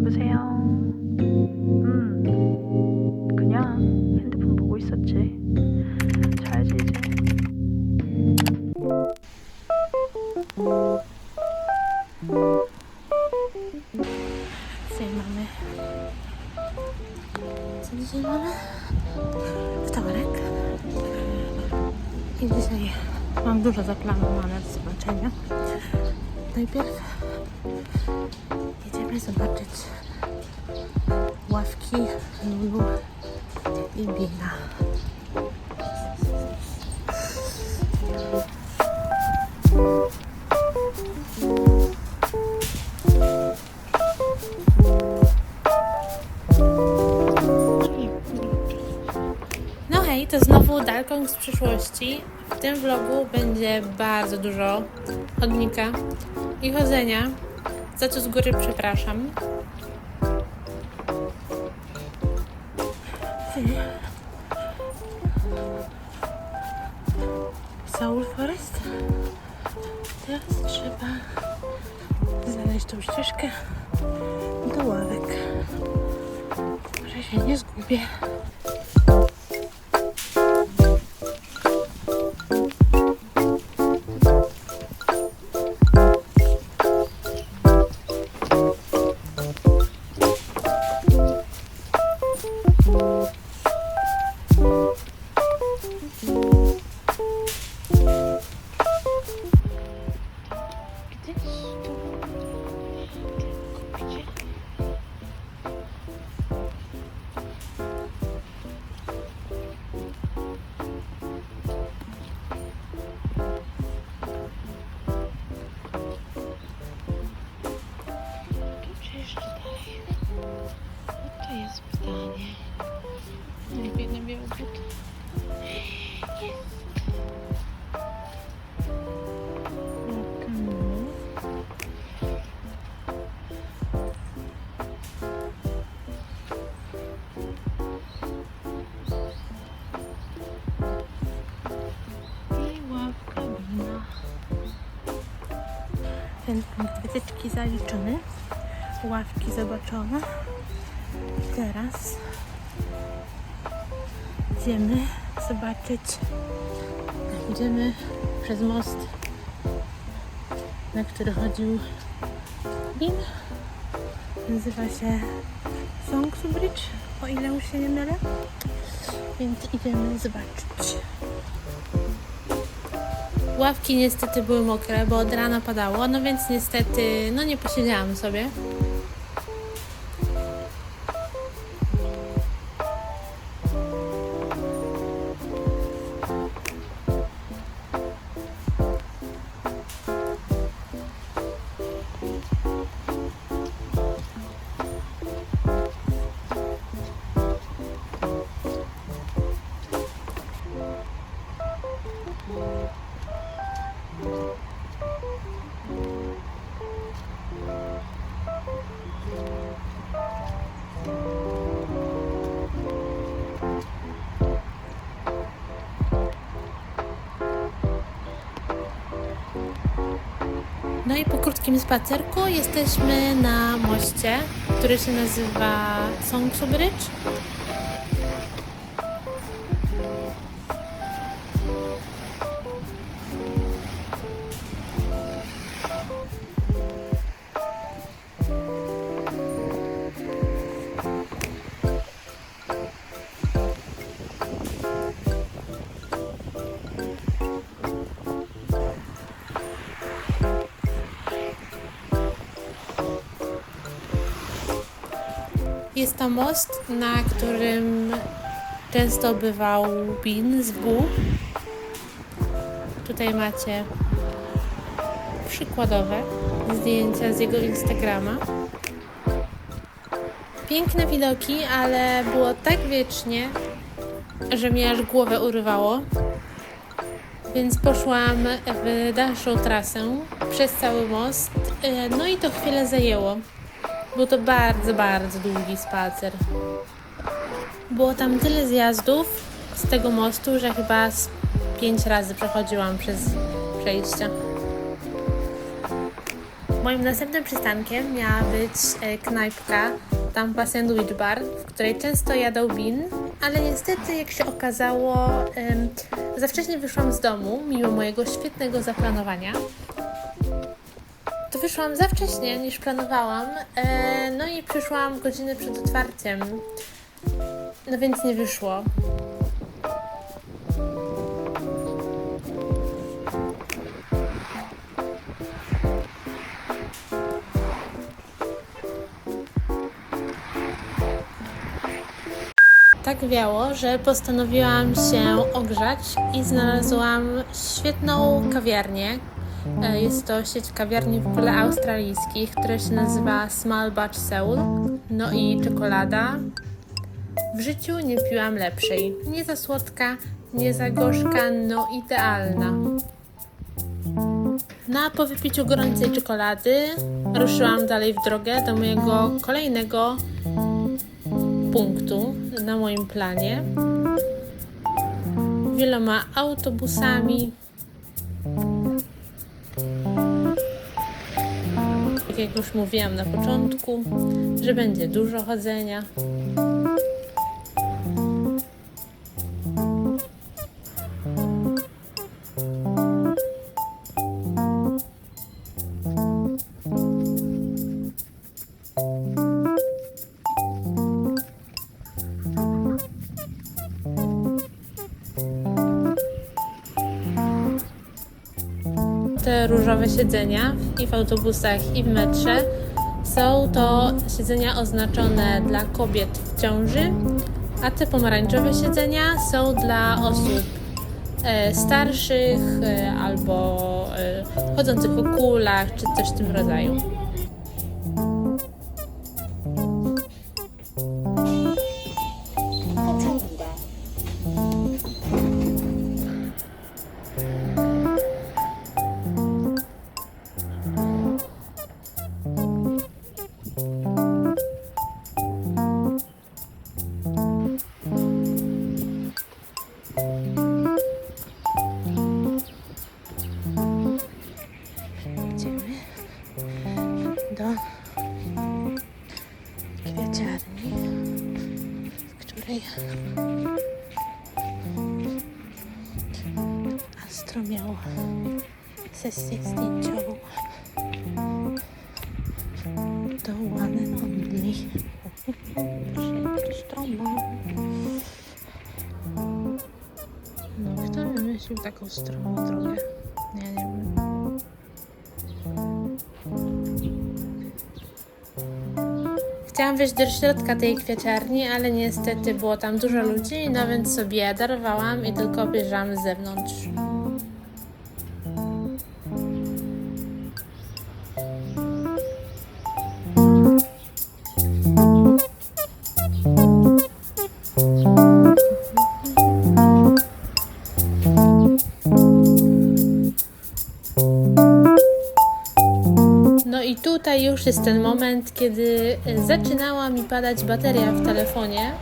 여보세요? 그냥 핸드폰 보고 있었지. 자야지 이제. Mamy mamy wtorek i dzisiaj mam dużo zaplanowane do zobaczenia. Najpierw jedziemy zobaczyć ławki Lulu i Bina. No hej, to znowu Dalkong z przyszłości. W tym vlogu będzie bardzo dużo chodnika i chodzenia, za co z góry przepraszam. Soul Forest. Teraz trzeba znaleźć tą ścieżkę do ławek. Może się nie zgubię. To jest pytanie. Biedny biały but. Jest. I ławka Bina. Ten punkt wytyczki zaliczony. Ławki zobaczone. Teraz idziemy zobaczyć, idziemy przez most, na który chodził Bin. Nazywa się Songsu Bridge, o ile już się nie mylę, więc idziemy zobaczyć. Ławki niestety były mokre, bo od rana padało, no więc niestety nie posiedziałam sobie. No i po krótkim spacerku jesteśmy na moście, który się nazywa Songsu Bridge. Jest to most, na którym często bywał Bin z Bu. Tutaj macie przykładowe zdjęcia z jego Instagrama. Piękne widoki, ale było tak wiecznie, że mnie aż głowę urywało. Więc poszłam w dalszą trasę przez cały most. No i to chwilę zajęło. Był to bardzo, bardzo długi spacer. Było tam tyle zjazdów z tego mostu, że chyba 5 razy przechodziłam przez przejścia. Moim następnym przystankiem miała być knajpka Tampa Sandwich Bar, w której często jadą win, ale niestety, jak się okazało, za wcześnie wyszłam z domu, mimo mojego świetnego zaplanowania. To wyszłam za wcześnie niż planowałam, no i przyszłam godzinę przed otwarciem, no więc nie wyszło. Tak wiało, że postanowiłam się ogrzać i znalazłam świetną kawiarnię. Jest to sieć kawiarni w ogóle australijskich, która się nazywa Small Batch Soul. No i czekolada. W życiu nie piłam lepszej. Nie za słodka, nie za gorzka, no idealna. Po wypiciu gorącej czekolady ruszyłam dalej w drogę do mojego kolejnego punktu na moim planie. Wieloma autobusami. Tak jak już mówiłam na początku, że będzie dużo chodzenia. Te różowe siedzenia i w autobusach, i w metrze są to siedzenia oznaczone dla kobiet w ciąży, a te pomarańczowe siedzenia są dla osób starszych albo chodzących o kulach, czy coś w tym rodzaju. Do kwieciarni, w której Astro miał sesję zdjęciową do One and Only. No, kto wymyślił taką stromą drogę? Ja nie wiem. Chciałam wejść do środka tej kwieciarni, ale niestety było tam dużo ludzi, no więc sobie darowałam i tylko obejrzałam z zewnątrz. No i tutaj już jest ten moment, kiedy zaczynała mi padać bateria w telefonie.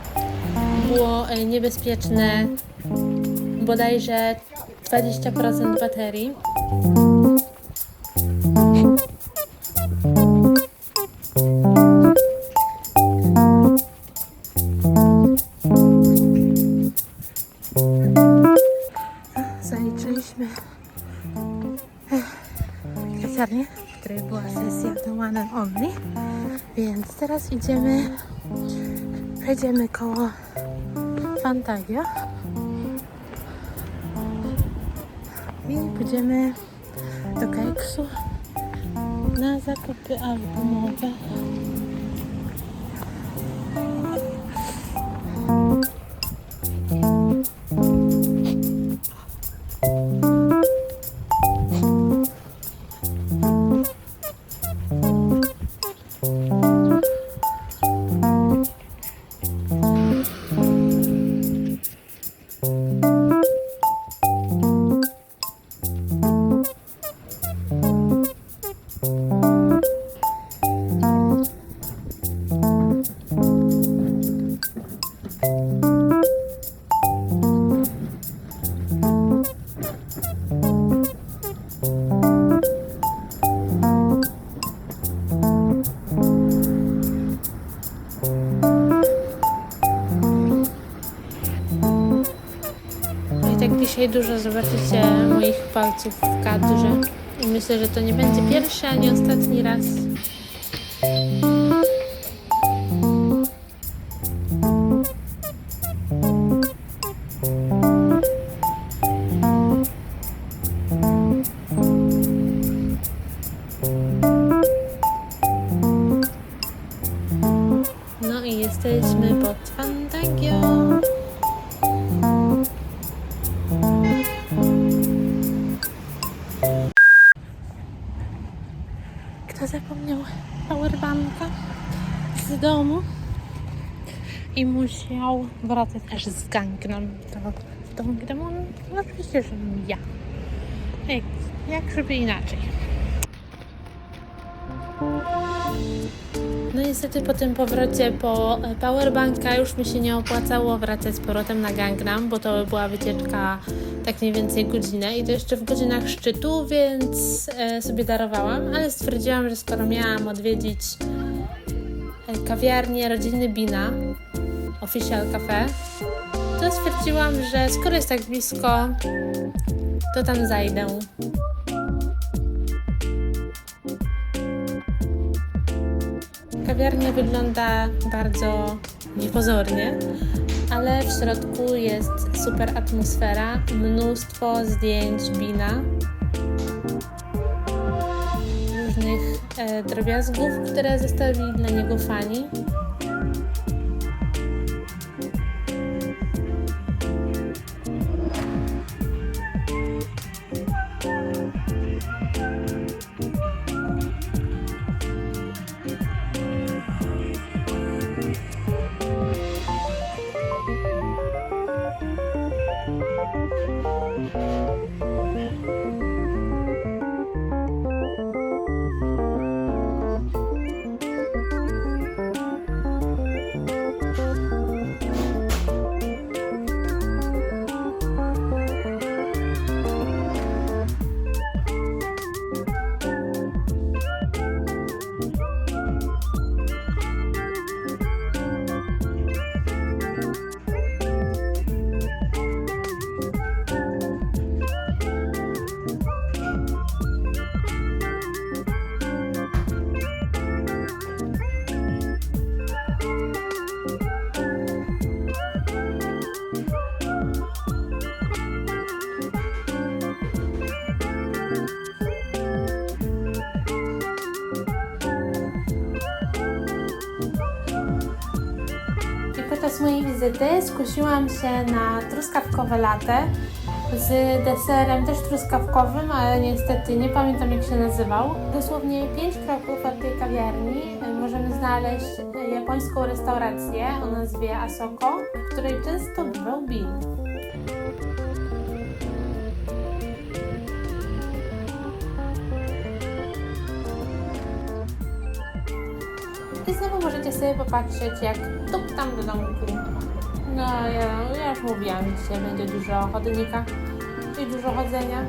Było niebezpieczne bodajże 20% baterii. Zaliczyliśmy kwieciarnię, w której była sesja do One and Only, więc teraz przejdziemy koło Fantagio i pójdziemy do Keksu na zakupy albumowe. Dzisiaj dużo zobaczycie moich palców w kadrze i myślę, że to nie będzie pierwszy ani ostatni raz. No i jesteśmy pod Fantagią. Kto zapomniał powerbanka z domu i musiał wracać aż z Gangnam do Gangnam? No oczywiście, że ja. Jak żeby inaczej. No niestety po tym powrocie po powerbanka już mi się nie opłacało wracać z powrotem na Gangnam, bo to była wycieczka tak mniej więcej godzinę i to jeszcze w godzinach szczytu, więc sobie darowałam, ale stwierdziłam, że skoro miałam odwiedzić kawiarnię rodziny Bina, Official Cafe, to stwierdziłam, że skoro jest tak blisko, to tam zajdę. Kawiarnia wygląda bardzo niepozornie, ale w środku jest super atmosfera, mnóstwo zdjęć Bina, różnych drobiazgów, które zostawili dla niego fani. Podczas mojej wizyty skusiłam się na truskawkowe latte z deserem też truskawkowym, ale niestety nie pamiętam jak się nazywał. Dosłownie 5 kroków od tej kawiarni możemy znaleźć japońską restaurację o nazwie Asoko, w której często bywał Bin. I znowu możecie sobie popatrzeć, jak tuptam do domku. No, ja już mówiłam, że dzisiaj będzie dużo chodnika i dużo chodzenia.